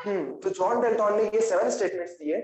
तो John Dalton ने ये 7 स्टेटमेंट्स दिए,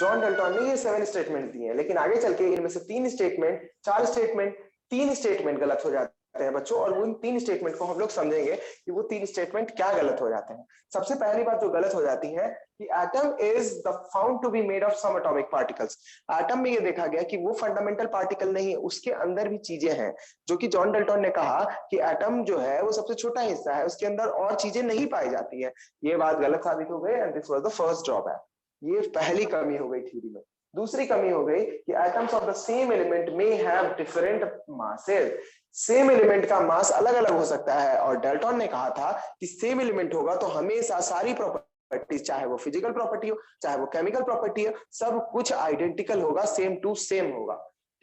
जॉन डेल्टन ने ये 7 स्टेटमेंट दिए हैं, लेकिन आगे चल के इनमें से 3 स्टेटमेंट, 4 स्टेटमेंट, 3 स्टेटमेंट गलत हो जाते हैं बच्चों, और उन 3 स्टेटमेंट को हम लोग समझेंगे कि वो 3 स्टेटमेंट क्या गलत हो जाते हैं। सबसे पहली बात जो गलत हो जाती है कि atom is the found to be made of some atomic particles. Atom में ये देखा गया कि वो फंडामेंटल पार्टिकल नहीं है, उसके अंदर भी चीजें हैं, जो कि जॉन डेल्टन ने कहा कि एटम जो है वो सबसे छोटा हिस्सा है, उसके अंदर और चीजें नहीं पाई जाती है। ये बात गलत साबित हो गई and this was the first drawback. ये पहली कमी हो गई थ्योरी में। दूसरी कमी हो गई कि atoms of the same element may have different masses. Same element का मास अलग अलग हो सकता है, और डेल्टन ने कहा था कि सेम एलिमेंट होगा तो हमेशा सारी प्रॉपर्टीज, चाहे वो फिजिकल प्रॉपर्टी हो चाहे वो केमिकल प्रॉपर्टी हो, सब कुछ आइडेंटिकल होगा, सेम टू सेम होगा।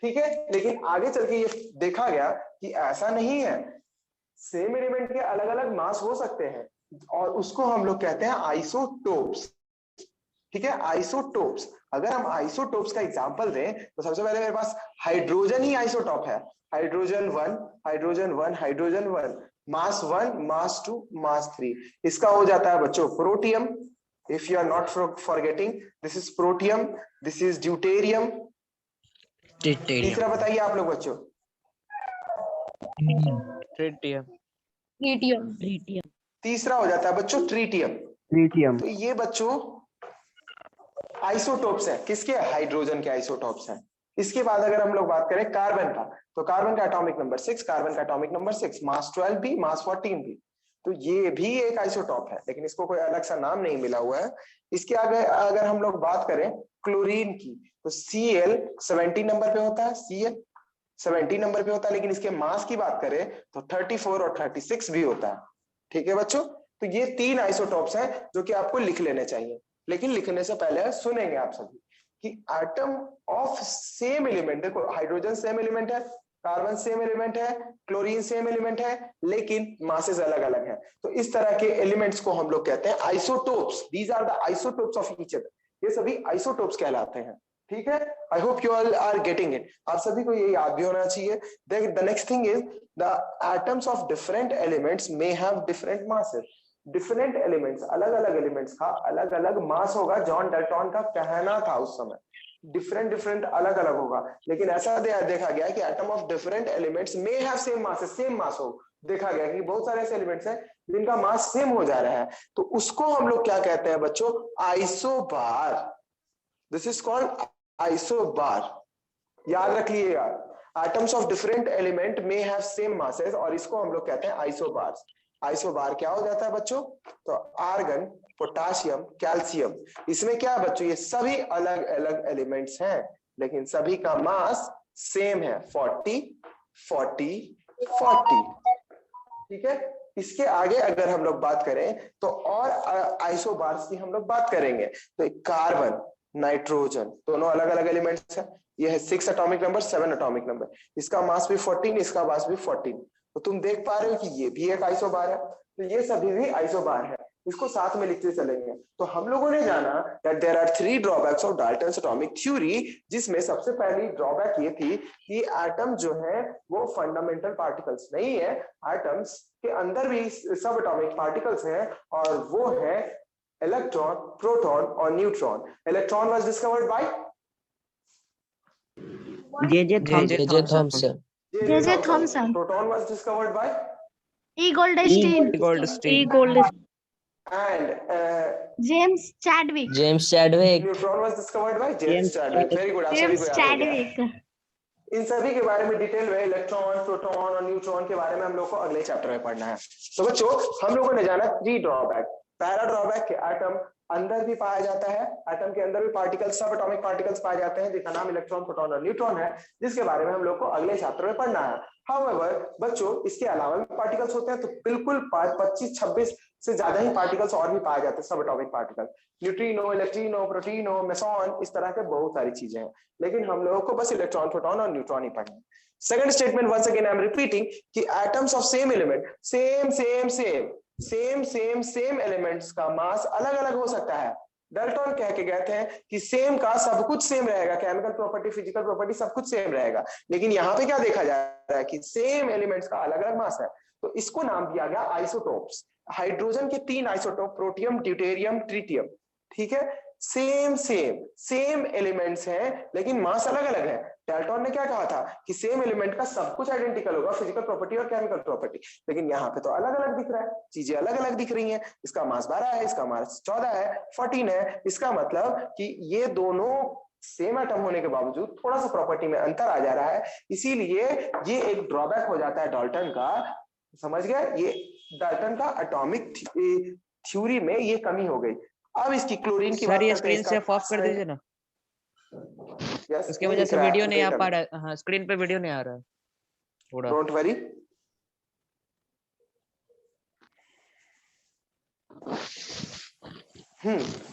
ठीक है, लेकिन आगे चल के ये देखा गया कि ऐसा नहीं है, सेम एलिमेंट के अलग अलग मास हो सकते हैं, और उसको हम लोग कहते हैं आइसोटोप्स। ठीक है, आइसोटोप्स। अगर हम आइसोटोप्स का एग्जांपल दें तो सबसे पहले मेरे पास हाइड्रोजन ही आइसोटॉप है, hydrogen 1, hydrogen 1, hydrogen 1, mass 1, mass 2, mass 3। इसका हो जाता है बच्चों protium, if you are not forgetting, this is protium, this is deuterium. तीसरा बताइए आप लोग बच्चों। ट्रीटियम। तीसरा हो जाता है बच्चों ट्रीटियम। तो ये बच्चों आइसोटोप्स है, किसके? हाइड्रोजन के आइसोटोप्स हैं। इसके बाद अगर हम लोग बात करें कार्बन का, तो कार्बन का एटॉमिक नंबर 6, कार्बन का एटॉमिक नंबर 6, मास 12 भी, मास 14 भी। तो ये भी एक आइसोटॉप है, लेकिन इसको कोई अलग सा नाम नहीं मिला हुआ है। इसके आगे अगर हम लोग बात करें क्लोरीन की, तो Cl 17 नंबर पे होता है, Cl 17 नंबर पे होता है, लेकिन इसके मास की बात करें तो 34 और 36 भी होता है। ठीक है बच्चों, तो ये 3 आइसोटॉप्स हैं जो कि आपको लिख लेने चाहिए। लेकिन लिखने से पहले सुनेंगे आप सभी कि एटम ऑफ सेम एलिमेंट, देखो हाइड्रोजन सेम एलिमेंट है, कार्बन सेम एलिमेंट है, क्लोरीन सेम एलिमेंट है, लेकिन मासेस अलग अलग हैं। तो इस तरह के एलिमेंट्स को हम लोग कहते हैं isotopes. These are the isotopes of each other. ये सभी आइसोटोप्स कहलाते हैं। ठीक है, I hope you all are getting it. आप सभी को ये याद भी होना चाहिए। The next thing is the atoms of different elements may have different masses. Different elements, अलग अलग एलिमेंट्स का अलग अलग मास होगा, जॉन डेल्टन का कहना था उस समय। डिफरेंट अलग अलग होगा, लेकिन ऐसा देखा गया कि atom of different elements may have same masses, same mass हो। देखा गया कि बहुत सारे ऐसे एलिमेंट्स हैं जिनका मास सेम हो जा रहा है, तो उसको हम लोग क्या कहते हैं बच्चों? Isobar. This is called isobar. याद रखिएगा, atoms of different element may have same masses, और इसको हम लोग कहते हैं आइसोबार्स। आइसोबार क्या हो जाता है बच्चों? तो आर्गन, पोटाशियम, कैल्शियम, इसमें क्या है बच्चों? ये सभी अलग अलग एलिमेंट्स हैं, लेकिन सभी का मास सेम है, 40 40 40। ठीक है, इसके आगे अगर हम लोग बात करें तो और आइसोबार्स की हम लोग बात करेंगे। तो कार्बन, नाइट्रोजन, दोनों अलग अलग एलिमेंट्स हैं। ये है 6 एटॉमिक नंबर, 7 एटॉमिक नंबर, इसका मास भी 14, इसका मास भी 14। तो तुम देख पा रहे हो कि ये भी एक आइसोबार है, तो ये सभी भी आइसोबार है। इसको साथ में लिखते चलेंगे। तो हम लोगों ने जाना that there are 3 drawbacks of Dalton's atomic theory, जिसमें सबसे पहली ड्रॉबैक ये थी कि एटम जो है वो फंडामेंटल पार्टिकल्स नहीं है, एटम्स के अंदर भी सब एटॉमिक पार्टिकल्स हैं, और वो है इलेक्ट्रॉन, प्रोटॉन और neutron. Electron was discovered by J.J. Thomson. Proton was discovered by E. Goldstein. and James Chadwick. neutron was discovered by James Chadwick. Very good, आप सभी को याद हो गया। इन सभी के बारे में डिटेल में, इलेक्ट्रॉन, प्रोटॉन और न्यूट्रॉन के बारे में हम लोग को अगले चैप्टर में पढ़ना है। तो बच्चों, हम लोगों ने जाना 3 ड्रॉबैक। पहला ड्रॉबैक कि एटम अंदर भी पाया जाता है, एटम के अंदर भी पार्टिकल्स, सब एटॉमिक पार्टिकल्स पाए जाते हैं, जिसका नाम इलेक्ट्रॉन, प्रोटॉन और न्यूट्रॉन है, जिसके बारे में हम लोग को अगले चैप्टर में पढ़ना है। हाउएवर बच्चों, इसके अलावा भी पार्टिकल्स होते हैं, तो बिल्कुल 25-26 से ज्यादा ही पार्टिकल्स और भी पाए जाते हैं, सब एटॉमिक पार्टिकल, न्यूट्रिनो, इलेक्ट्रिनो, प्रोटीनो, मेसॉन, इस तरह के बहुत सारी चीजें हैं, लेकिन हम लोगों को बस इलेक्ट्रॉन, प्रोटॉन और न्यूट्रॉन ही पढ़ना है। Second statement, once again I am repeating, कि atoms of same element, same elements का मास अलग अलग हो सकता है। डाल्टन कह के गए थे कि सेम का सब कुछ सेम रहेगा, केमिकल प्रॉपर्टी, फिजिकल प्रॉपर्टी सब कुछ सेम रहेगा, लेकिन यहाँ पे क्या देखा जा रहा है कि सेम एलिमेंट्स का अलग अलग मास है, तो इसको नाम दिया गया आइसोटोप्स। हाइड्रोजन के 3 आइसोटोप, प्रोटियम, ड्यूटेरियम, ट्रिटियम, ठीक है, सेम एलिमेंट्स हैं लेकिन मास अलग अलग है। डाल्टन ने क्या कहा था कि सेम एलिमेंट का सब कुछ आइडेंटिकल होगा, फिजिकल प्रॉपर्टी और केमिकल प्रॉपर्टी, लेकिन यहाँ पे तो अलग अलग दिख रहा है, चीजें अलग अलग दिख रही हैं। इसका मास 12 है, इसका मास 14 है, 14 है। इसका मतलब कि ये दोनों सेम एटम होने के बावजूद थोड़ा सा प्रॉपर्टी में अंतर आ जा रहा है, इसीलिए ये एक ड्रॉबैक हो जाता है डाल्टन का। समझ गया? ये डाल्टन का एटॉमिक थ्योरी में ये कमी हो गई। अब इसकी क्लोरीन की बात सर ये करते हैं। स्क्रीन से ऑफ कर दीजिए ना, उसकी वजह से वीडियो नहीं आ पा रहा है। हाँ, स्क्रीन पे वीडियो नहीं आ रहा है थोड़ा। Don't worry.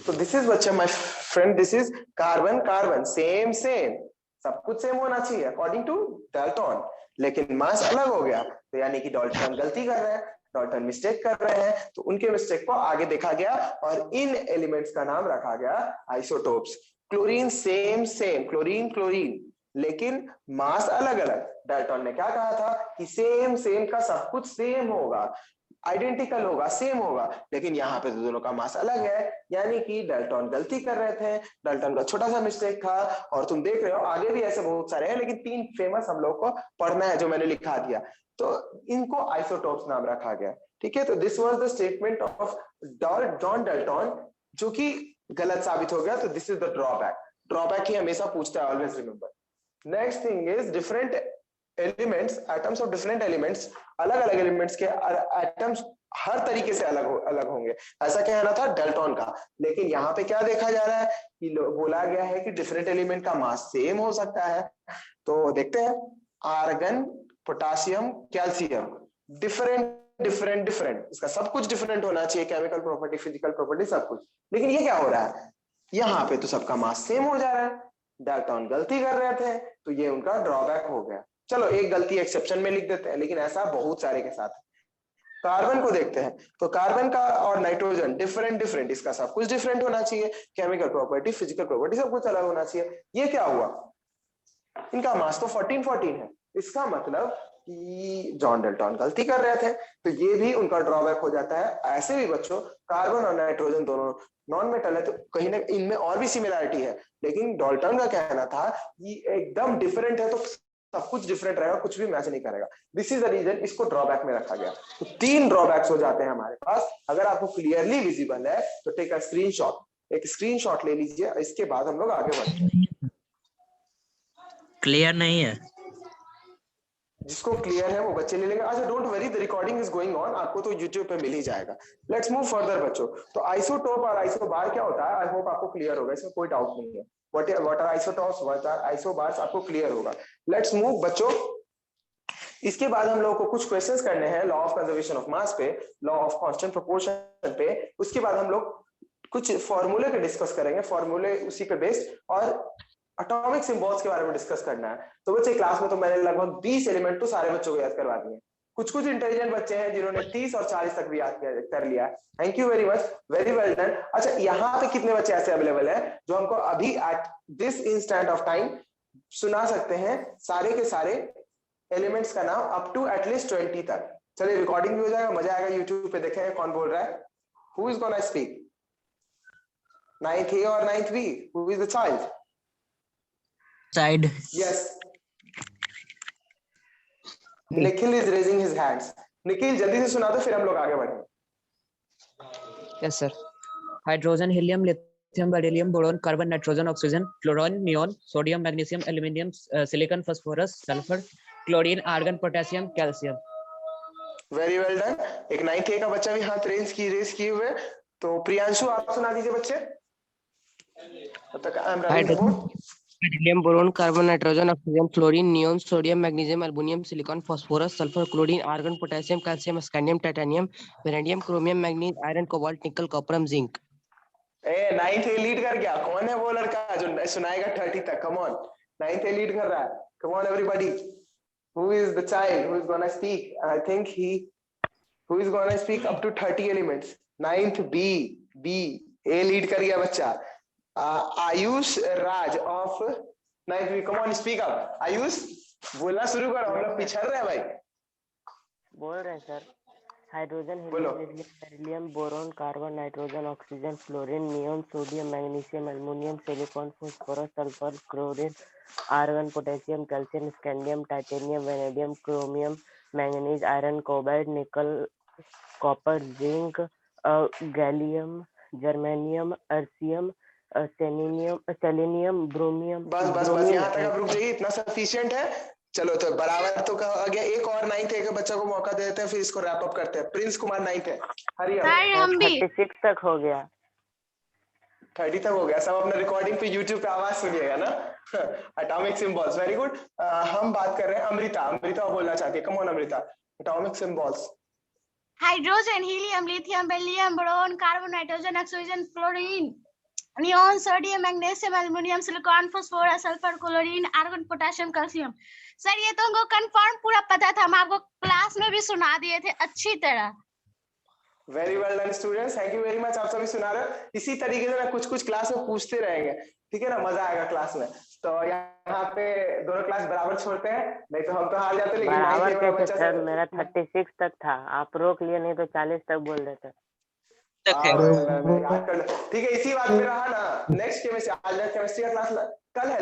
तो दिस इज बच्चे my friend, this is carbon carbon, same सब कुछ सेम होना चाहिए अकॉर्डिंग टू डाल्टन, लेकिन मास अलग हो गया, तो यानी कि डाल्टन गलती कर रहे हैं, डाल्टन मिस्टेक कर रहे हैं, तो उनके मिस्टेक को आगे देखा गया और इन एलिमेंट्स का नाम रखा गया isotopes. Chlorine same chlorine chlorine, लेकिन मास अलग अलग। डाल्टन ने क्या कहा था कि सेम का सब कुछ सेम होगा, आइडेंटिकल होगा, सेम होगा, लेकिन यहाँ पे तो दोनों का मास अलग है, यानी कि डाल्टन गलती कर रहे थे, डाल्टन का छोटा सा मिस्टेक था। और तुम देख रहे हो आगे भी ऐसे बहुत सारे हैं, लेकिन 3 फेमस हम लोग को पढ़ना है जो मैंने लिखा दिया, तो इनको आइसोटोप्स नाम रखा गया। ठीक है, तो this was the statement of John Dalton, जो कि गलत साबित हो गया, तो दिस इज द ड्रॉबैक ही हमेशा पूछता है, always remember. Next thing is different elements, atoms of different elements, अलग अलग एलिमेंट्स के एटम्स हर तरीके से अलग होंगे, ऐसा कहना था डाल्टन का। लेकिन यहाँ पे क्या देखा जा रहा है कि बोला गया है कि डिफरेंट एलिमेंट का मास सेम हो सकता है। तो देखते हैं, आर्गन, पोटासियम, कैल्शियम, डिफरेंट, इसका सब कुछ डिफरेंट होना चाहिए, केमिकल प्रॉपर्टी, फिजिकल प्रॉपर्टी, सब कुछ। लेकिन ये क्या हो रहा है, यहाँ पे तो सबका मास सेम हो जा रहा है, डाल्टन गलती कर रहे थे, तो ये उनका ड्रॉबैक हो गया। चलो एक गलती एक्सेप्शन में लिख देते हैं, लेकिन ऐसा बहुत सारे के साथ है। कार्बन को देखते हैं, तो कार्बन का और नाइट्रोजन डिफरेंट, इसका सब कुछ डिफरेंट होना चाहिए, केमिकल प्रॉपर्टी, फिजिकल प्रॉपर्टी सब कुछ अलग होना चाहिए। ये क्या हुआ, इनका मास तो 14 है, इसका मतलब कि जॉन डाल्टन गलती कर रहे थे, तो ये भी उनका ड्रॉबैक हो जाता है। ऐसे भी बच्चों, कार्बन और नाइट्रोजन दोनों नॉन मेटल है, तो कहीं ना इनमें और भी सिमिलरिटी है, लेकिन डाल्टन का कहना था कि एकदम डिफरेंट है तो सब कुछ डिफरेंट रहेगा, कुछ भी मैच नहीं करेगा। दिस इज द रीजन इसको ड्रॉबैक में रखा गया। तो 3 ड्रॉबैक्स हो जाते हैं हमारे पास। अगर आपको क्लियरली विजिबल है तो टेक अ स्क्रीनशॉट, एक स्क्रीनशॉट ले लीजिए, इसके बाद हम लोग आगे बढ़ते हैं। क्लियर नहीं है, जिसको क्लियर है वो बच्चे ले लेंगे। अच्छा don't worry, the recording is going on, आपको तो YouTube पे मिल ही जाएगा। लेट्स मूव फर्दर बच्चों। तो आइसोटोप और आइसोबार क्या होता है, आई होप आपको क्लियर होगा, इसमें कोई डाउट नहीं है। What are isotopes, what are isobars, आपको क्लियर होगा। लेट्स मूव बच्चों। इसके बाद हम लोगों को कुछ क्वेश्चंस करने हैं law of conservation of mass पे, लॉ ऑफ कांस्टेंट प्रोपोर्शन पे। उसके बाद हम लोग कुछ फॉर्मूले पे डिस्कस करेंगे, फॉर्मूले उसी पे बेस्ड, और एटॉमिक सिंबल्स के बारे में डिस्कस करना है। तो बच्चे क्लास में तो मैंने लगभग 20 एलिमेंट तो सारे बच्चों को याद करवा दिए। कुछ इंटेलिजेंट बच्चे हैं जिन्होंने 30 और 40 तक भी याद कर लिया। Thank you very much, very well done. अच्छा यहाँ पे कितने बच्चे ऐसे अवेलेबल है जो हमको अभी at this instant of time सुना सकते हैं सारे के सारे एलिमेंट्स का नाम अप टू एटलीस्ट 20 तक? चलिए रिकॉर्डिंग भी हो जाएगा, मजा आएगा, यूट्यूब पे देखेंगे कौन बोल रहा है। Who is gonna speak? 9th A और 9th B? Who is the child? Side. Yes. Nikhil is raising his hands. Nikhil जल्दी से सुना दो, फिर हम लोग आगे बढ़ेंगे। Yes sir. Hydrogen, helium, lithium, beryllium, boron, carbon, nitrogen, oxygen, fluorine, neon, sodium, magnesium, aluminium, silicon, phosphorus, sulphur, chlorine, argon, potassium, calcium. Very well done. एक 9th A का बच्चा भी हाथ रेज किए हुए, तो प्रियांशु आप सुना दीजिए बच्चे। तब तक I am running the board. Helium, boron, carbon, nitrogen, oxygen, fluorine, neon, sodium, magnesium, aluminium, silicon, phosphorus, sulphur, chlorine, argon, potassium, calcium, scandium, titanium, vanadium, chromium, manganese, iron, cobalt, nickel, copper, zinc. 9th A lead कर गया। कौन है वो लड़का जो सुनाएगा 30 तक? Come on, 9th A lead कर रहा है। Come on everybody, who is the child who is gonna speak? I think who is gonna speak up to 30 elements? 9th B A lead कर गया बच्चा। Ayush Raj of 9th B, come on speak up. Ayush बोलना शुरू करो, हम लोग पिछड़ रहे हैं भाई। बोल रहे हैं सर। हाइड्रोजन, बोलो। Helium, beryllium, boron, carbon, nitrogen, oxygen, fluorine, neon, sodium, magnesium, aluminium, silicon, phosphorus, sulphur, chlorine, argon, potassium, calcium, scandium, titanium, vanadium, chromium, manganese, iron, cobalt, nickel, copper, zinc, gallium, germanium, arsenic, selenium, bromine, बस यहाँ तक आप रुक जाइए, इतना sufficient है। चलो तो बराबर तो कहा गया, एक और 9th के बच्चा को मौका देते हैं, फिर इसको रैप अप करते हैं। प्रिंस कुमार 9th है, हरी सर हम भी 36 तक हो गया। 30 तक हो गया। सब अपना रिकॉर्डिंग पे यूट्यूब पे आवाज सुनिएगा ना। Atomic symbols, very good. हम बात कर रहे हैं अमृता। अमृता बोलना चाहती है, come on Amrita. Atomic symbols. Hydrogen, helium, lithium, beryllium, boron, carbon, nitrogen, oxygen, fluorine, neon, sodium, magnesium, aluminium, silicon, phosphorus, sulphur, chlorine, argon, potassium, calcium. Sir ये तो हमको कंफर्म पूरा पता था, हम आपको क्लास में भी सुना दिए थे अच्छी तरह। Very well done students, thank you very much. आप सभी सुना रहे हो। इसी तरीके से ना कुछ कुछ क्लास में पूछते रहेंगे, ठीक है ना, मजा आएगा क्लास में। तो यहाँ पे दोनों क्लास बराबर छोड़ते हैं, नहीं तो हम तो हार जाते। लेकिन बराबर नहीं, कैसे सर, मेरा 36 तक था, आप रोक लिए, नहीं तो 40 तक बोल देते। याद कर लो, ठीक है। इसी बात पे रहा ना। नेक्स्ट केमिस्ट्री, आज केमिस्ट्री का क्लास कल है,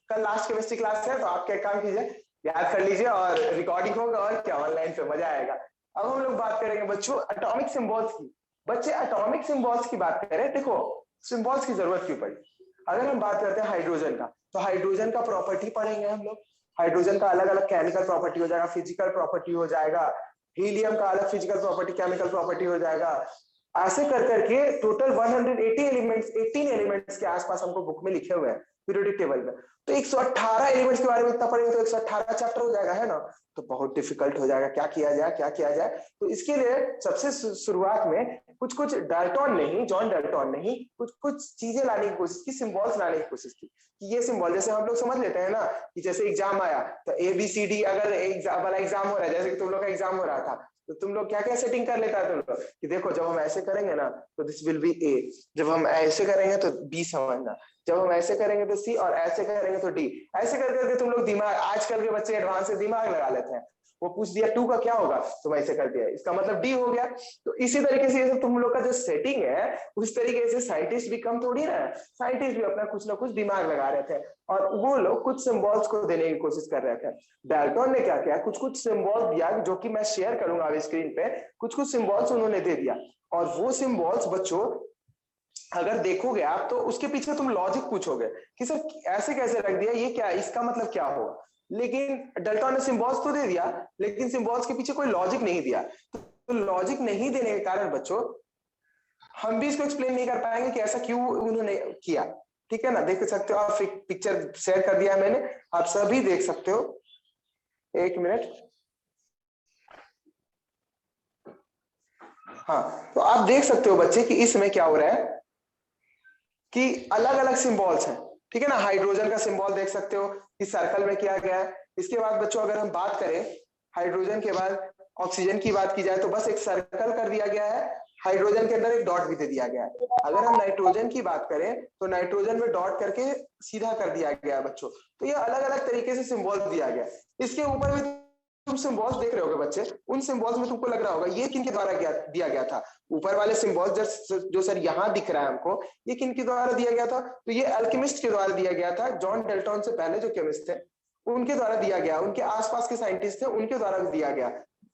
कल लास्ट केमिस्ट्री क्लास है। तो आप क्या काम कीजिए, याद कर लीजिए, और रिकॉर्डिंग होगा और क्या ऑनलाइन पे मजा आएगा। अब हम लोग बात करेंगे बच्चों एटॉमिक सिंबल्स की। बच्चे एटॉमिक सिंबल्स की बात करें, देखो सिंबल्स की जरूरत क्यों पड़ी। अगर हम बात करते हैं हाइड्रोजन का, तो हाइड्रोजन का प्रॉपर्टी पढ़ेंगे हम लोग। हाइड्रोजन का अलग अलग केमिकल प्रॉपर्टी हो जाएगा, फिजिकल प्रॉपर्टी हो जाएगा। हीलियम का अलग फिजिकल प्रॉपर्टी, केमिकल प्रॉपर्टी हो जाएगा। ऐसे कर करके टोटल 180 एलिमेंट्स, 18 एलिमेंट्स के आसपास हमको बुक में लिखे हुए हैं पीरियोडिक टेबल में। तो 118 एलिमेंट्स के बारे में इतना पढ़ेंगे तो 118 चैप्टर हो जाएगा, है ना। तो बहुत डिफिकल्ट हो जाएगा, क्या किया जाए क्या किया जाए। तो इसके लिए सबसे शुरुआत में कुछ कुछ डाल्टन ने ही, जॉन डाल्टन ने ही कुछ कुछ चीजें लाने की कोशिश की, सिंबल्स लाने की कोशिश की कि ये सिंबल, जैसे हम लोग समझ लेते हैं ना कि जैसे एग्जाम आया तो ABCD, अगर वाला एग्जाम हो रहा है, जैसे कि तुम लोग का एग्जाम हो रहा था, तो तुम लोग क्या क्या सेटिंग कर लेता है तुम लोग कि देखो जब हम ऐसे करेंगे ना तो दिस विल बी A, जब हम ऐसे करेंगे तो B समझना, जब हम ऐसे करेंगे तो C, और ऐसे करेंगे तो D। ऐसे कर करके तुम लोग दिमाग, आजकल के बच्चे एडवांस से दिमाग लगा लेते हैं। वो पूछ दिया 2 का क्या होगा, तुम ऐसे कर दिया, इसका मतलब D हो गया। तो इसी तरीके से ये सब तुम लोग का जो सेटिंग है, उस तरीके से साइंटिस्ट भी कम थोड़ी ना है, साइंटिस्ट भी अपना कुछ ना कुछ दिमाग लगा रहे थे, और वो लोग कुछ सिंबल्स को देने की कोशिश कर रहे थे। डाल्टन ने क्या किया, कुछ कुछ सिंबल्स दिया, जो कि मैं शेयर करूंगा अभी स्क्रीन पे। कुछ कुछ सिंबल्स उन्होंने दे दिया, और वो सिंबल्स बच्चों अगर देखोगे आप तो उसके पीछे तुम लॉजिक पूछोगे कि सर ऐसे कैसे रख दिया, ये क्या, इसका मतलब क्या होगा। लेकिन डाल्टन ने सिंबल्स तो दे दिया, लेकिन सिंबल्स के पीछे कोई लॉजिक नहीं दिया। तो लॉजिक नहीं देने के कारण बच्चों हम भी इसको एक्सप्लेन नहीं कर पाएंगे कि ऐसा क्यों उन्होंने किया, ठीक है ना। देख सकते हो आप, पिक्चर शेयर कर दिया मैंने, आप सभी देख सकते हो। एक मिनट, हाँ, तो आप देख सकते हो बच्चे कि इसमें क्या हो रहा है कि अलग अलग सिंबल्स हैं, ठीक है ना। हाइड्रोजन का सिंबल देख सकते हो कि सर्कल में किया गया है। इसके बाद बच्चों अगर हम बात करें हाइड्रोजन के बाद ऑक्सीजन की बात की जाए तो बस एक सर्कल कर दिया गया है, हाइड्रोजन के अंदर एक डॉट भी दे दिया गया है। अगर हम नाइट्रोजन की बात करें तो नाइट्रोजन में डॉट करके सीधा कर दिया गया है बच्चों। तो ये अलग अलग तरीके से सिंबल दिया गया। इसके ऊपर भी तुम सिंबल्स देख रहे होगे बच्चे, उन सिंबल्स में तुमको लग रहा होगा ये किनके द्वारा दिया गया था। ऊपर वाले सिंबल्स जो सर यहाँ दिख रहा है हमको, ये किनके द्वारा दिया गया था, तो ये अल्केमिस्ट के द्वारा दिया गया था। जॉन डाल्टन से पहले जो केमिस्ट थे उनके द्वारा दिया गया, उनके आसपास के साइंटिस्ट थे उनके द्वारा दिया गया,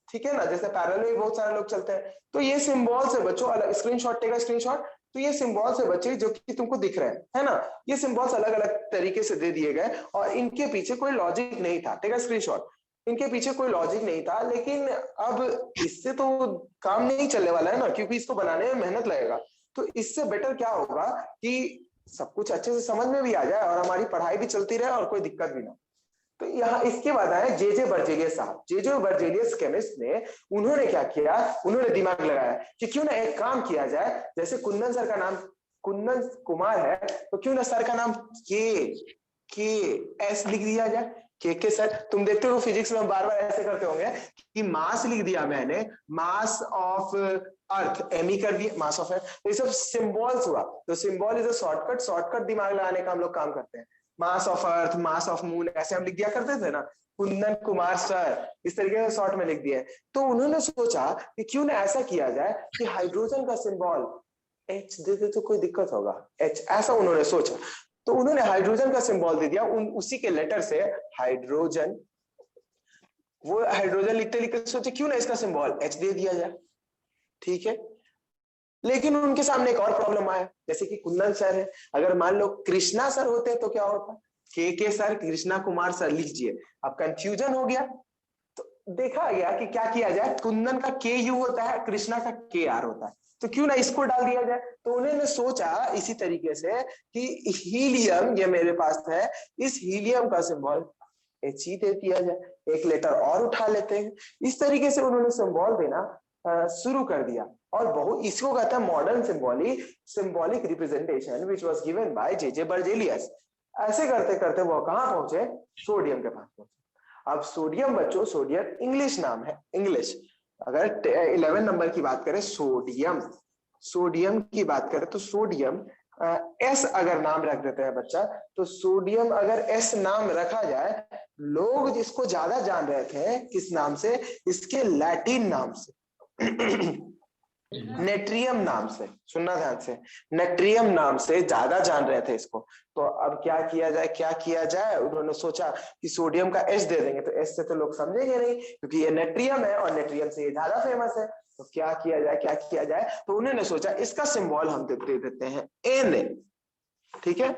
ठीक है ना। जैसे पैरेलल में बहुत सारे लोग चलते हैं। तो ये सिंबल्स है बच्चों, अलग स्क्रीनशॉट टेगा, स्क्रीनशॉट। तो ये सिंबल्स है बच्चे जो कि तुमको दिख रहे हैं, है ना। ये सिंबल्स अलग अलग तरीके से दे दिए गए और इनके पीछे कोई लॉजिक नहीं था, टेगा स्क्रीनशॉट। इनके पीछे कोई लॉजिक नहीं था, लेकिन अब इससे तो काम नहीं चलने वाला है ना, क्योंकि इसको बनाने में मेहनत लगेगा। तो इससे बेटर क्या होगा कि सब कुछ अच्छे से समझ में भी आ जाए और हमारी पढ़ाई भी चलती रहे और कोई दिक्कत भी ना। तो यहाँ इसके बाद आए जे बर्जेलियस साहब। जे बर्जेलियस केमिस्ट ने, उन्होंने क्या किया, उन्होंने दिमाग लगाया कि क्यों ना एक काम किया जाए। जैसे कुंदन सर का नाम कुंदन कुमार है, तो क्यों ना सर का नाम के एस लिख दिया जाए। के सर, तुम देखते हो फिजिक्स में हम बार बार ऐसे करते होंगे कि मास लिख दिया मैंने, मास ऑफ अर्थ एम कर दिया, मास ऑफ अर्थ। तो ये सब सिंबल्स हुआ। तो सिंबल इज अ शॉर्टकट दिमाग लगाने का हम लोग काम करते हैं। Mass of earth, mass of moon, ऐसे हम लिख दिया करते थे ना। कुंदन कुमार सर, इस तरीके से शॉर्ट में लिख दिया है। तो उन्होंने सोचा कि क्यों ना ऐसा किया जाए कि हाइड्रोजन का सिंबल H दे दे तो कोई दिक्कत होगा, H, ऐसा उन्होंने सोचा। तो उन्होंने हाइड्रोजन का सिंबल दे दिया, उसी के लेटर से हाइड्रोजन। वो हाइड्रोजन लिखते लिखते सोचे क्यों ना इसका सिंबल H दे दिया जाए, ठीक है। लेकिन उनके सामने एक और प्रॉब्लम आया, जैसे कि कुंदन सर है, अगर मान लो कृष्णा सर होते तो क्या होता, के सर, कृष्णा कुमार सर लिख दिए, अब कंफ्यूजन हो गया। तो देखा गया कि क्या किया जाए, कुंदन का के यू होता है, कृष्णा का के आर होता है, तो क्यों ना इसको डाल दिया जाए। तो उन्होंने सोचा इसी तरीके से कि हीलियम, ये मेरे पास है, इस हीलियम का सिंबल H ही दे दिया जाए, एक लेटर और उठा लेते हैं। इस तरीके से उन्होंने सिंबल देना शुरू कर दिया, और बहुत इसको कहता है modern symbolic representation which was given by J Berzelius. ऐसे करते करते वो कहां पहुंचे, सोडियम के पास पहुंचे। अब सोडियम बच्चों, सोडियम इंग्लिश नाम है, इंग्लिश। अगर 11 नंबर की बात करें, सोडियम की बात करें तो सोडियम एस अगर नाम रख देते हैं बच्चा, तो सोडियम अगर एस नाम रखा जाए, लोग जिसको ज्यादा जान रहे थे किस नाम से, इसके लैटिन नाम से नेट्रियम नाम से, सुनना ध्यान से, नेट्रियम नाम से ज्यादा जान रहे थे इसको। तो अब क्या किया जाए, उन्होंने सोचा कि सोडियम का एच दे देंगे, तो एच से तो लोग समझेंगे नहीं क्योंकि ये नेट्रियम है और नेट्रियम से ये ज्यादा फेमस है। तो क्या किया जाए, तो उन्होंने सोचा इसका सिंबल हम दे देते हैं Na, ठीक है।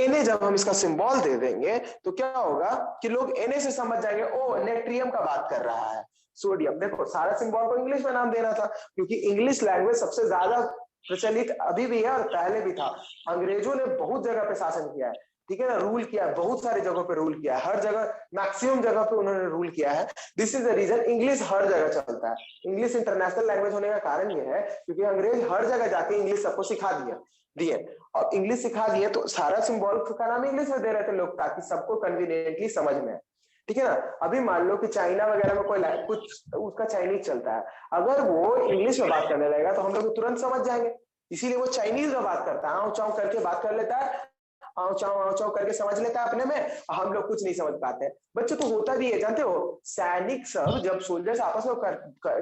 Na जब हम इसका सिंबल दे देंगे तो क्या होगा कि लोग Na से समझ जाएंगे, ओ नेट्रियम का बात कर रहा है। सोडियम, देखो सारा सिंबल को इंग्लिश में नाम देना था क्योंकि इंग्लिश लैंग्वेज सबसे ज्यादा प्रचलित अभी भी है और पहले भी था। अंग्रेजों ने बहुत जगह पे शासन किया है, ठीक है ना, रूल किया है, बहुत सारी जगहों पे रूल किया है, हर जगह मैक्सिमम जगह पे उन्होंने रूल किया है। This is the reason English हर जगह चलता है। इंग्लिश इंटरनेशनल लैंग्वेज होने का कारण यह है क्योंकि अंग्रेज हर जगह जाके इंग्लिश सबको सिखा दिए, और इंग्लिश सिखा दिए तो सारा सिंबल का नाम इंग्लिश में दे रहे थे लोग ताकि सबको कन्वीनियंटली समझ में आए, ठीक है ना। अभी मान लो कि चाइना वगैरह में कोई कुछ उसका चाइनीज चलता है, अगर वो इंग्लिश में बात करने लगेगा तो हम लोग तुरंत समझ जाएंगे, इसीलिए वो चाइनीज में बात करता है, आव चाव करके बात कर लेता है, आव चाव करके समझ लेता है अपने में, हम लोग कुछ नहीं समझ पाते हैं। बच्चों तो होता भी है, जानते हो, सैनिक सब जब सोल्जर्स आपस में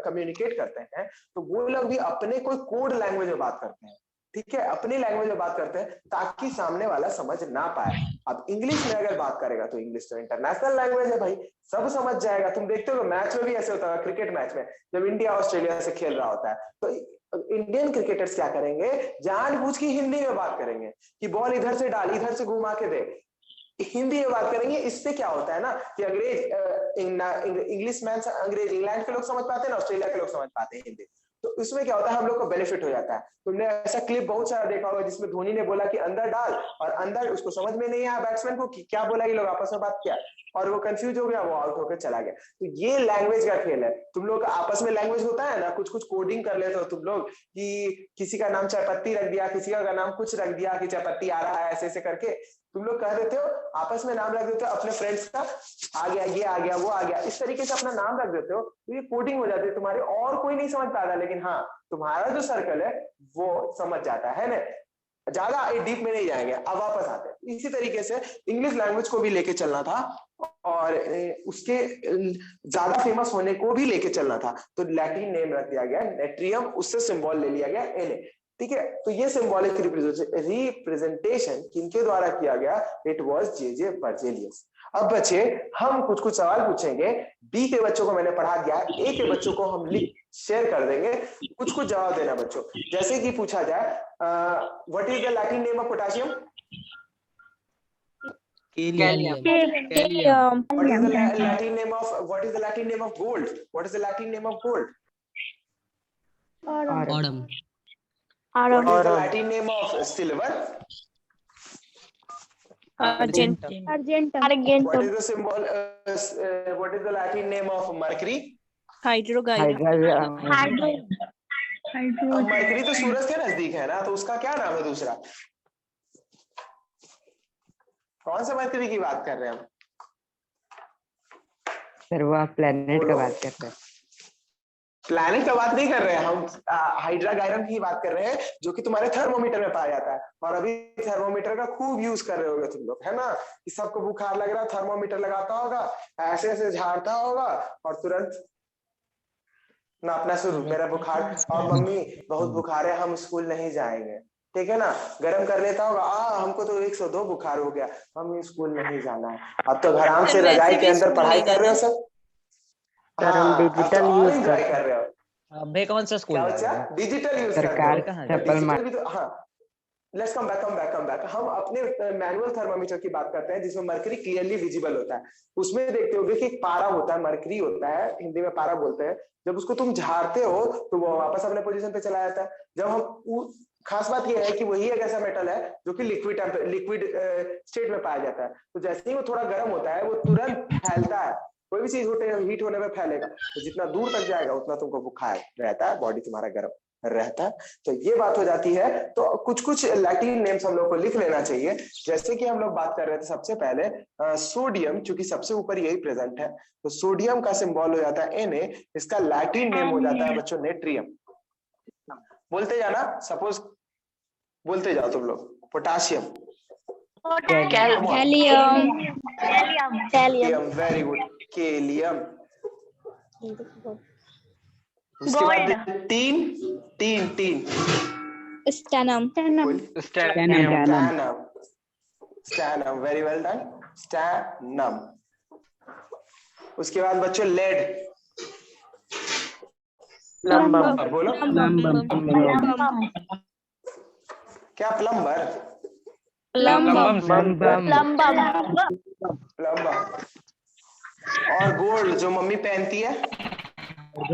कम्युनिकेट करते हैं तो वो लोग भी अपने कोई कोड लैंग्वेज में बात करते हैं, ठीक है, अपनी लैंग्वेज में बात करते हैं ताकि सामने वाला समझ ना पाए। अब इंग्लिश में अगर बात करेगा तो इंग्लिश तो इंटरनेशनल लैंग्वेज है भाई, सब समझ जाएगा। तुम देखते हो मैच में भी ऐसे होता है, क्रिकेट मैच में जब इंडिया ऑस्ट्रेलिया से खेल रहा होता है तो इंडियन क्रिकेटर्स क्या करेंगे, जानबूझ के हिंदी में बात करेंगे कि बॉल इधर से डाल, इधर से घुमा के दे, हिंदी में बात करेंगे। इससे क्या होता है ना कि अंग्रेज इंग्लिश मैन, अंग्रेज इंग्लैंड के लोग समझ पाते हैं ना, ऑस्ट्रेलिया के लोग समझ पाते हैं हिंदी, तो इसमें क्या होता है हम लोग को बेनिफिट हो जाता है। तुमने ऐसा क्लिप बहुत सारा देखा होगा जिसमें धोनी ने बोला कि अंदर डाल, और अंदर उसको समझ में नहीं आया बैट्समैन को कि क्या बोला, ये लोग आपस में बात किया और वो कंफ्यूज हो गया, वो आउट होकर चला गया। तो ये लैंग्वेज का खेल है, तुम लोग आपस में लैंग्वेज होता है ना, कुछ कुछ कोडिंग कर लेते हो तुम लोग कि किसी का नाम चाय पत्ती रख दिया, किसी का नाम कुछ रख दिया कि चाय पत्ती आ रहा है, ऐसे ऐसे करके तुम लोग कह देते हो, आपस में नाम रख देते हो अपने फ्रेंड्स का, आ गया ये आ गया वो आ गया, इस तरीके से अपना नाम रख देते हो, तो ये कोडिंग हो जाती है तुम्हारी, और कोई नहीं समझ पाता, लेकिन हाँ तुम्हारा जो सर्कल है वो समझ जाता है ना। ज्यादा डीप में नहीं जाएंगे, अब वापस आते हैं। इसी तरीके से इंग्लिश लैंग्वेज को भी लेके चलना था और उसके ज्यादा फेमस होने को भी लेके चलना था, तो लैटिन नेम रख दिया गया नेट्रियम, उससे सिंबल ले लिया गया Na, ठीक है। तो ये सिंबॉलिक रिप्रेजेंटेशन किनके द्वारा किया गया, इट वाज जे बर्जेलियस। अब बच्चे हम कुछ कुछ सवाल पूछेंगे, बी के बच्चों को मैंने पढ़ा दिया, ए के बच्चों को हम शेयर कर देंगे, कुछ कुछ जवाब देना बच्चों। जैसे कि पूछा जाए what is the Latin name of potassium, Helium. what is the Latin name of gold, what is the Latin name of gold, Autumn. what is the Latin name of silver, Argentum. what is the symbol what is the Latin name of mercury, mercury तो सूरज के नजदीक है ना, तो उसका क्या नाम है दूसरा, कौन सा मरकरी की बात कर रहे हैं हम, सर वो आप प्लेनेट का बात कर रहे हैं, प्लैनेट का बात नहीं कर रहे हैं हम, हाइड्रागायरम की बात कर रहे हैं जो कि तुम्हारे थर्मोमीटर में पाया जाता है। और अभी थर्मोमीटर का खूब यूज कर रहे होगे तुम लोग, है ना, कि सबको बुखार लग रहा है, थर्मोमीटर लगाता होगा, ऐसे ऐसे झाड़ता होगा और तुरंत नापना शुरू, मेरा बुखार, और मम्मी बहुत बुखार है हम स्कूल नहीं जाएंगे, ठीक है ना, गर्म कर लेता होगा, हमको तो 102 बुखार हो गया, हम स्कूल नहीं जाना है। अब तो आराम से रजाई के अंदर पढ़ाई कर रहे हो सब। सर हम डिजिटल और यूज एंजॉय करते कर रहे हो। अबे कौन सा स्कूल क्या जा बच्चा? रहे हो? डिजिटल यूज करते सरकार हो। कहाँ तो है? डिजिटल भी तो, हाँ, लेट्स कम बैक। हम अपने मैनुअल थर्मामीटर की बात करते हैं जिसमें मर्करी क्लियरली विजिबल होता है। उसमें देखते होगे कि एक पारा होता है, मर्करी होता है, हिंदी में पारा बोलते हैं। जब उसको तुम झाड़ते हो तो वो वापस अपने पोजीशन पे चला जाता है। जब हम खास बात यह है कि वही एक ऐसा मेटल है जो कि लिक्विड स्टेट में पाया जाता है। तो जैसे ही वो थोड़ा गर्म होता है वो तुरंत फैलता है, कोई भी चीज हीट होने में फैलेगा, तो जितना दूर तक जाएगा उतना तुमको बुखार रहता है, बॉडी तुम्हारा गर्म रहता है। तो ये बात हो जाती है। तो कुछ कुछ लैटिन नेम्स हम लोग को लिख लेना चाहिए। जैसे कि हम लोग बात कर रहे थे सबसे पहले सोडियम, चूंकि सबसे ऊपर यही प्रेजेंट है, तो सोडियम का सिंबल हो जाता है Na, इसका लैटिन नेम हो जाता है बच्चों नेट्रियम। बोलते जाना, सपोज बोलते जाओ तुम लोग। Potassium, कैलियम, very good, केलियम। उसके बाद तीन स्टैनम, स्टैनम, वेरी वेल डन, स्टैनम। उसके बाद बच्चों लेड, बोलो क्या? Plumber, plumber. और गोल्ड जो मम्मी पहनती है, और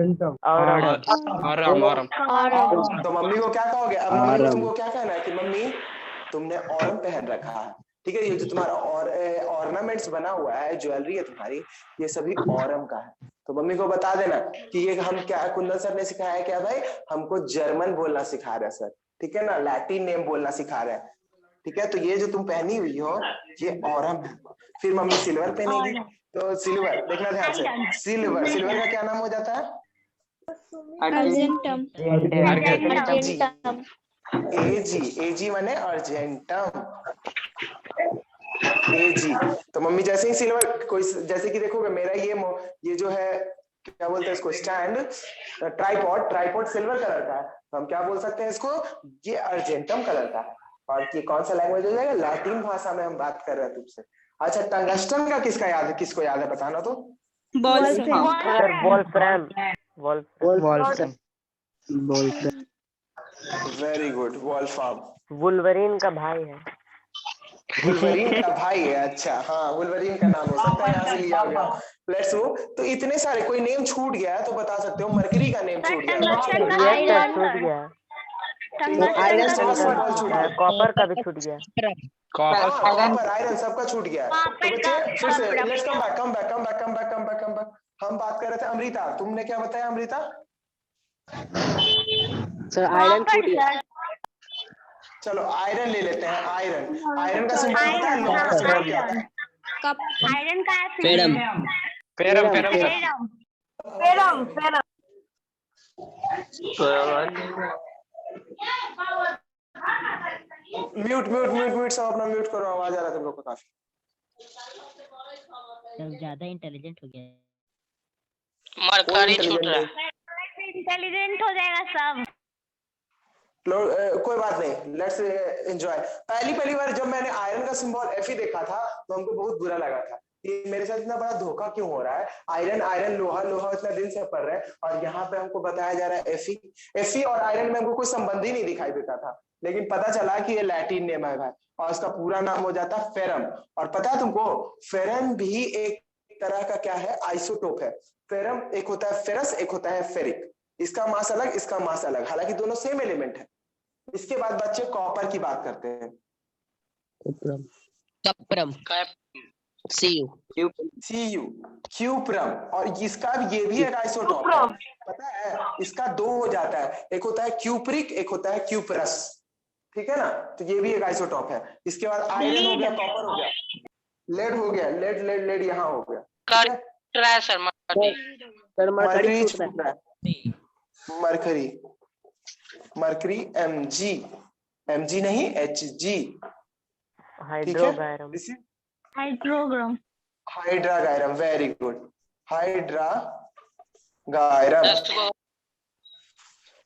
तो मम्मी को क्या कहोगे? अब मम्मी को तुमको क्या कहना है कि मम्मी तुमने ऑरम पहन रखा है, ठीक है, ये जो तुम्हारा ऑर्नामेंट्स बना हुआ है, ज्वेलरी है तुम्हारी, ये सभी ऑरम का है। तो मम्मी को बता देना कि ये हम क्या, कुंदन सर ने सिखाया है क्या भाई? हमको जर्मन बोलना सिखा रहे हैं सर, ठीक है ना, लैटिन नेम बोलना सिखा रहे हैं, ठीक है। तो ये जो तुम पहनी हुई हो ये ऑरम है। फिर मम्मी सिल्वर पहनेगी, तो सिल्वर देखना ध्यान से, सिल्वर का क्या नाम हो जाता है? अर्जेंटम, एजी माने अर्जेंटम, एजी। तो मम्मी जैसे ही सिल्वर, कोई जैसे कि देखोगे मेरा ये जो है, क्या बोलते हैं इसको, स्टैंड, ट्राइपॉड सिल्वर कलर का है, तो हम क्या बोल सकते हैं इसको? ये अर्जेंटम कलर का है। और ये कौन सा लैंग्वेज हो जाएगा? लैटिन भाषा में हम बात कर रहे हैं तुमसे। अच्छा, टंगस्टन का किसको याद है, बताना तो। Very good, Wolfram. वुल्वरीन का भाई है। वुल्वरीन का भाई है, अच्छा, हाँ, वुल्वरीन का नाम हो सकता है, यहाँ से लिया गया। Let's move. तो इतने सारे, कोई नेम छूट गया है तो बता सकते हो। मरकरी का नेम छूट गया, कॉपर का भी छूट गया, कॉपर, आयरन, सबका छूट गया। तो बच्चे फिर से लेट्स कम बैक। हम बात कर रहे थे अमृता, तुमने क्या बताया अमृता? सर आयरन छूट गया। चलो आयरन ले लेते हैं। आयरन का सिंबल पता है? लोहा का सिंबल क्या होता है? आयरन का म्यूट सब अपना म्यूट करो, आवाज आ रहा है तुम लोग को काफी। ज्यादा इंटेलिजेंट हो गया, मरकरी छूट रहा है, इंटेलिजेंट हो जाएगा सब। कोई बात नहीं, लेट्स एंजॉय। पहली बार जब मैंने आयरन का सिंबल Fe देखा था तो हमको बहुत बुरा लगा था कि मेरे साथ इतना बड़ा धोखा क्यों हो रहा है। आयरन लोहा इतना दिन से पढ़ रहे हैं और यहाँ पे हमको बताया जा रहा है Fe और आयरन में हमको कोई संबंध ही नहीं दिखाई देता था, लेकिन पता चला कि ये लैटिन नेम है भाई, और इसका पूरा नाम हो जाता है फेरम। और पता है तुमको, फेरम भी एक तरह का क्या है, आइसोटोप है। फेरम एक होता है फेरस, एक होता है फेरिक, इसका मास अलग, इसका मास अलग, हालांकि दोनों सेम एलिमेंट है। इसके बाद बच्चे कॉपर की बात करते हैं। कपरम, Cu, क्यूप्रम, और इसका ये भी एक आइसोटोप है। पता है इसका दो हो जाता है, एक होता है क्यूप्रिक, एक होता है क्यूप्रस, ठीक है ना। तो ये भी एक आइसोटोप है। इसके बाद आयरन हो गया, कॉपर हो गया, लेड हो गया, लेड यहाँ हो गया, ठीक है। सर मरकरी छूट रहा है। मरकरी, मरकरी Mg, Mg नहीं Hg, hydrargyrum, this is hydrargyrum, hydrargyrum, very good, hydrargyrum.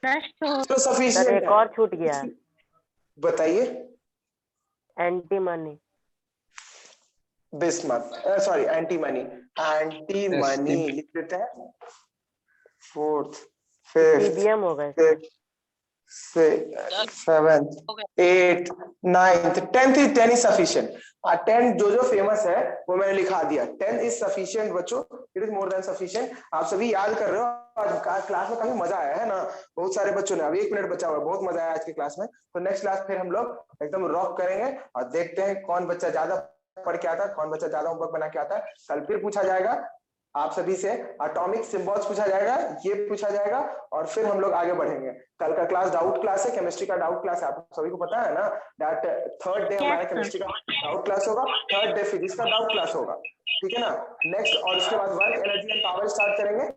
तो सर सफिशिएंट एक और छूट गया, बताइए। Antimony, bismuth, sorry antimony, antimony लिख देते हैं। फोर्थ, फिफ्थ, टीबीएम होगा इसका। Seventh, eighth, ninth, tenth is sufficient. 10 जो जो फेमस है वो मैंने लिखा दिया। 10 इज सफिशिएंट बच्चों, it is more than sufficient. आप सभी याद कर रहे हो, आज क्लास में काफी मजा आया है ना, बहुत सारे बच्चों ने, अभी 1 मिनट बचा हुआ है, बहुत मजा आया आज की क्लास में। तो नेक्स्ट क्लास फिर हम लोग एकदम रॉक करेंगे और देखते हैं कौन बच्चा ज्यादा पढ़ के आता है, कौन बच्चा ज्यादा होमवर्क बना के आता है। कल फिर पूछा जाएगा आप सभी से, एटॉमिक सिंबल्स पूछा जाएगा, ये पूछा जाएगा, और फिर हम लोग आगे बढ़ेंगे। कल का क्लास डाउट क्लास है, केमिस्ट्री का डाउट क्लास है, आप सभी को पता है ना, दैट थर्ड डे हमारा केमिस्ट्री का डाउट क्लास होगा, थर्ड डे फिजिक्स का डाउट क्लास होगा, ठीक है ना। नेक्स्ट, और उसके बाद work, energy and power start करेंगे।